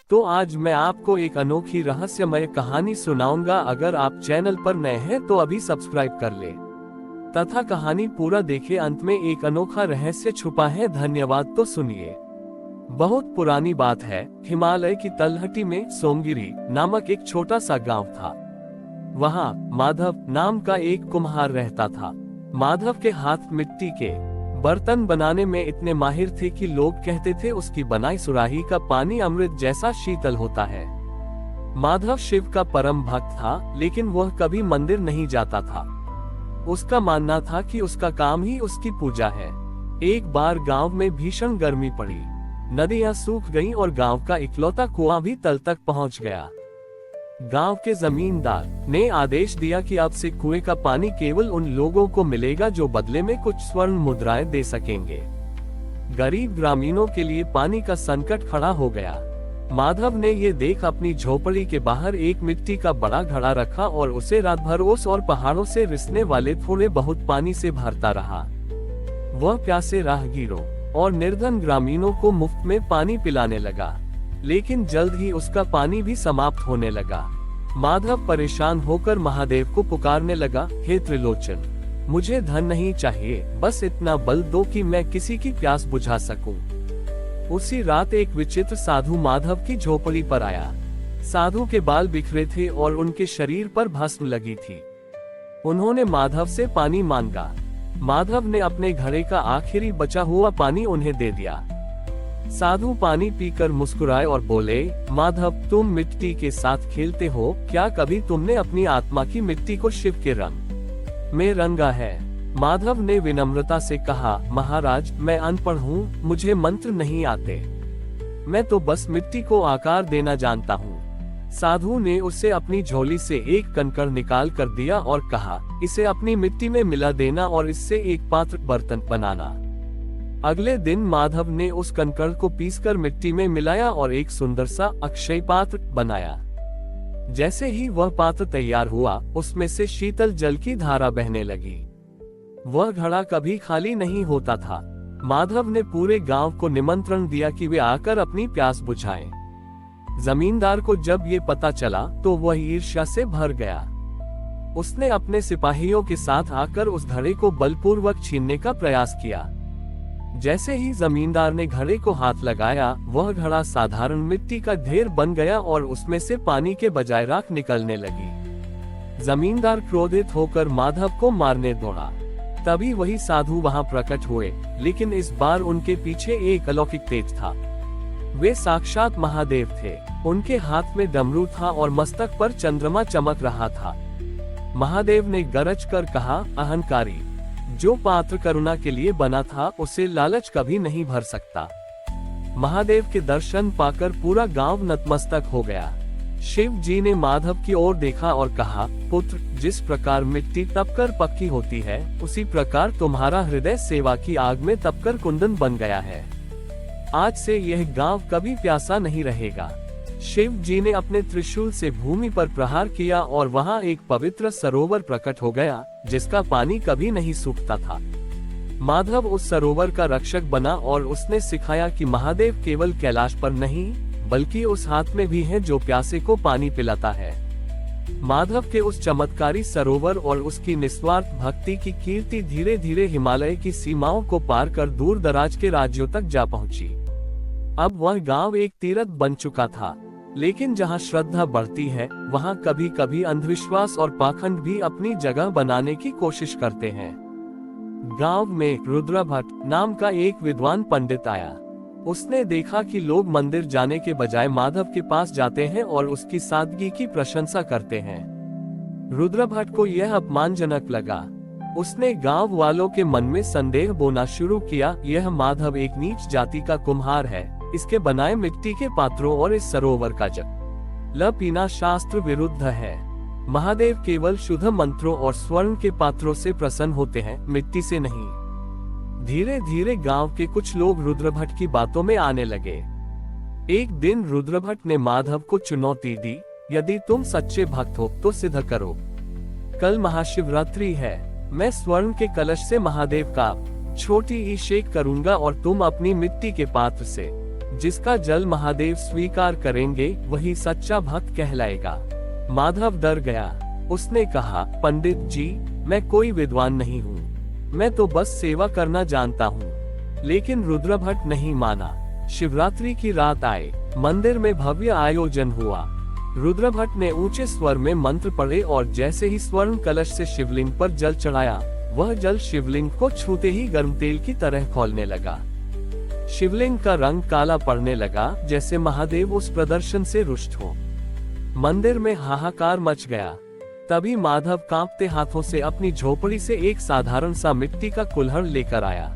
तो आज मैं आपको एक अनोखी रहस्यमय कहानी सुनाऊंगा। अगर आप चैनल पर नए हैं तो अभी सब्सक्राइब कर ले तथा कहानी पूरा देखें। अंत में एक अनोखा रहस्य छुपा है। धन्यवाद। तो सुनिए। बहुत पुरानी बात है। हिमालय की तलहटी में सोमगिरी नामक एक छोटा सा गांव था। वहां माधव नाम का एक कुम्हार रहता था। माधव के हाथ मिट्टी के बर्तन बनाने में इतने माहिर थे कि लोग कहते थे उसकी बनाई सुराही का पानी अमृत जैसा शीतल होता है। माधव शिव का परम भक्त था, लेकिन वह कभी मंदिर नहीं जाता था। उसका मानना था कि उसका काम ही उसकी पूजा है। एक बार गांव में भीषण गर्मी पड़ी। नदियां सूख गईं और गांव का इकलौता कुआं भी तल तक पहुंच गया। गांव के जमींदार ने आदेश दिया कि अब से कुएं का पानी केवल उन लोगों को मिलेगा जो बदले में कुछ स्वर्ण मुद्राएं दे सकेंगे। गरीब ग्रामीणों के लिए पानी का संकट खड़ा हो गया। माधव ने ये देख अपनी झोपड़ी के बाहर एक मिट्टी का बड़ा घड़ा रखा और उसे रात भर ओस और पहाड़ों से रिसने वाले थोड़े बहुत पानी से भरता रहा। वह प्यासे राहगीरों और निर्धन ग्रामीणों को मुफ्त में पानी पिलाने लगा, लेकिन जल्द ही उसका पानी भी समाप्त होने लगा। माधव परेशान होकर महादेव को पुकारने लगा, हे त्रिलोचन, मुझे धन नहीं चाहिए, बस इतना बल दो कि मैं किसी की प्यास बुझा सकूं। उसी रात एक विचित्र साधु माधव की झोपड़ी पर आया। साधु के बाल बिखरे थे और उनके शरीर पर भस्म लगी थी। उन्होंने माधव से पानी मांगा। माधव ने अपने घड़े का आखिरी बचा हुआ पानी उन्हें दे दिया। साधु पानी पीकर मुस्कुराए और बोले, माधव, तुम मिट्टी के साथ खेलते हो, क्या कभी तुमने अपनी आत्मा की मिट्टी को शिव के रंग में रंगा है? माधव ने विनम्रता से कहा, महाराज, मैं अनपढ़ हूँ, मुझे मंत्र नहीं आते, मैं तो बस मिट्टी को आकार देना जानता हूँ। साधु ने उसे अपनी झोली से एक कंकड़ निकाल कर दिया और कहा, इसे अपनी मिट्टी में मिला देना और इससे एक पात्र बर्तन बनाना। अगले दिन माधव ने उस कंकड़ को पीसकर मिट्टी में मिलाया और एक सुंदर सा अक्षय पात्र बनाया। जैसे ही वह पात्र तैयार हुआ, उसमें से शीतल जल की धारा बहने लगी। वह घड़ा कभी खाली नहीं होता था। माधव ने पूरे गांव को निमंत्रण दिया कि वे आकर अपनी प्यास बुझाएं। जमींदार को जब ये पता चला तो वह ईर्ष्या से भर गया। उसने अपने सिपाहियों के साथ आकर उस घड़े को बलपूर्वक छीनने का प्रयास किया। जैसे ही जमींदार ने घड़े को हाथ लगाया, वह घड़ा साधारण मिट्टी का ढेर बन गया और उसमें से पानी के बजाय राख निकलने लगी। जमींदार क्रोधित होकर माधव को मारने दौड़ा। तभी वही साधु वहां प्रकट हुए, लेकिन इस बार उनके पीछे एक अलौकिक तेज था। वे साक्षात महादेव थे। उनके हाथ में डमरू था और मस्तक पर चंद्रमा चमक रहा था। महादेव ने गरज कर कहा, अहंकारी, जो पात्र करुणा के लिए बना था, उसे लालच कभी नहीं भर सकता। महादेव के दर्शन पाकर पूरा गांव नतमस्तक हो गया। शिव जी ने माधव की ओर देखा और कहा, पुत्र, जिस प्रकार मिट्टी तपकर पक्की होती है, उसी प्रकार तुम्हारा हृदय सेवा की आग में तपकर कुंदन बन गया है। आज से यह गांव कभी प्यासा नहीं रहेगा। शिव जी ने अपने त्रिशूल से भूमि पर प्रहार किया और वहां एक पवित्र सरोवर प्रकट हो गया, जिसका पानी कभी नहीं सूखता था। माधव उस सरोवर का रक्षक बना और उसने सिखाया कि महादेव केवल कैलाश पर नहीं, बल्कि उस हाथ में भी है जो प्यासे को पानी पिलाता है। माधव के उस चमत्कारी सरोवर और उसकी निस्वार्थ भक्ति की कीर्ति धीरे धीरे हिमालय की सीमाओं को पार कर दूर दराज के राज्यों तक जा पहुंची। अब वह गांव एक तीर्थ बन चुका था, लेकिन जहां श्रद्धा बढ़ती है, वहां कभी कभी अंधविश्वास और पाखंड भी अपनी जगह बनाने की कोशिश करते हैं। गांव में रुद्रभट्ट नाम का एक विद्वान पंडित आया। उसने देखा कि लोग मंदिर जाने के बजाय माधव के पास जाते हैं और उसकी सादगी की प्रशंसा करते हैं। रुद्रभट्ट को यह अपमानजनक लगा। उसने गांव वालों के मन में संदेह बोना शुरू किया, यह माधव एक नीच जाति का कुम्हार है। इसके बनाए मिट्टी के पात्रों और इस सरोवर का जल पीना शास्त्र विरुद्ध है। महादेव केवल शुद्ध मंत्रों और स्वर्ण के पात्रों से प्रसन्न होते हैं, मिट्टी से नहीं। धीरे धीरे गांव के कुछ लोग रुद्रभट्ट की बातों में आने लगे। एक दिन रुद्रभट्ट ने माधव को चुनौती दी, यदि तुम सच्चे भक्त हो तो सिद्ध करो। कल महाशिवरात्रि है, मैं स्वर्ण के कलश से महादेव का छोटी ई शेक करूंगा और तुम अपनी मिट्टी के पात्र से जिसका जल महादेव स्वीकार करेंगे वही सच्चा भक्त कहलाएगा। माधव डर गया। उसने कहा, पंडित जी, मैं कोई विद्वान नहीं हूँ, मैं तो बस सेवा करना जानता हूँ। लेकिन रुद्रभट्ट नहीं माना। शिवरात्रि की रात आए, मंदिर में भव्य आयोजन हुआ। रुद्रभट्ट ने ऊंचे स्वर में मंत्र पढ़े और जैसे ही स्वर्ण कलश से शिवलिंग पर जल चढ़ाया, वह जल शिवलिंग को छूते ही गर्म तेल की तरह खौलने लगा। शिवलिंग का रंग काला पड़ने लगा, जैसे महादेव उस प्रदर्शन से रुष्ट हो। मंदिर में हाहाकार मच गया। तभी माधव कांपते हाथों से अपनी झोपड़ी से एक साधारण सा मिट्टी का कुल्हड़ लेकर आया।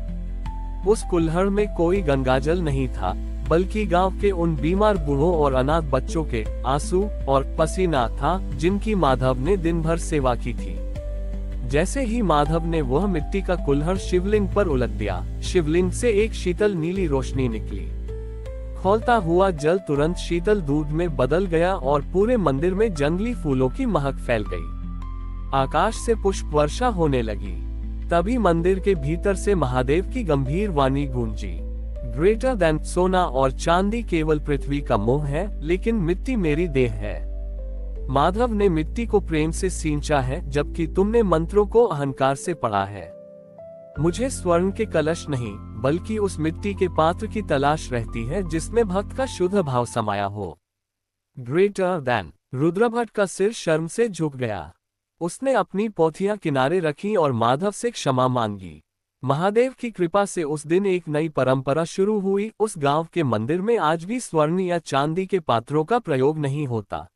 उस कुल्हड़ में कोई गंगाजल नहीं था, बल्कि गांव के उन बीमार बूढ़ों और अनाथ बच्चों के आंसू और पसीना था, जिनकी माधव ने दिन भर सेवा की थी। जैसे ही माधव ने वह मिट्टी का कुल्हड़ शिवलिंग पर उलट दिया, शिवलिंग से एक शीतल नीली रोशनी निकली। खौलता हुआ जल तुरंत शीतल दूध में बदल गया और पूरे मंदिर में जंगली फूलों की महक फैल गई। आकाश से पुष्प वर्षा होने लगी। तभी मंदिर के भीतर से महादेव की गंभीर वाणी गूंजी, ग्रेटर देन सोना और चांदी केवल पृथ्वी का मोह है, लेकिन मिट्टी मेरी देह है। माधव ने मिट्टी को प्रेम से सींचा है, जबकि तुमने मंत्रों को अहंकार से पढ़ा है। मुझे स्वर्ण के कलश नहीं, बल्कि उस मिट्टी के पात्र की तलाश रहती है जिसमें भक्त का शुद्ध भाव समाया हो। Greater than. रुद्रभट्ट का सिर शर्म से झुक गया। उसने अपनी पोथियां किनारे रखी और माधव से क्षमा मांगी। महादेव की कृपा से उस दिन एक नई परंपरा शुरू हुई। उस गांव के मंदिर में आज भी स्वर्ण या चांदी के पात्रों का प्रयोग नहीं होता।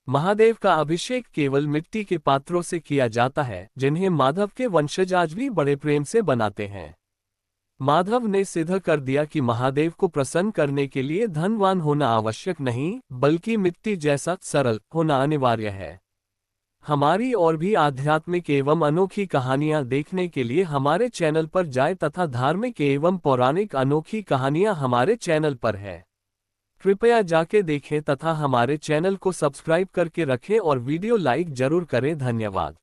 महादेव का अभिषेक केवल मिट्टी के पात्रों से किया जाता है, जिन्हें माधव के वंशज आज भी बड़े प्रेम से बनाते हैं। माधव ने सिद्ध कर दिया कि महादेव को प्रसन्न करने के लिए धनवान होना आवश्यक नहीं, बल्कि मिट्टी जैसा सरल होना अनिवार्य है। हमारी और भी आध्यात्मिक एवं अनोखी कहानियां देखने के लिए हमारे चैनल पर जाएं तथा धार्मिक एवं पौराणिक अनोखी कहानियां हमारे चैनल पर है। कृपया जाके देखें तथा हमारे चैनल को सब्सक्राइब करके रखें और वीडियो लाइक जरूर करें। धन्यवाद।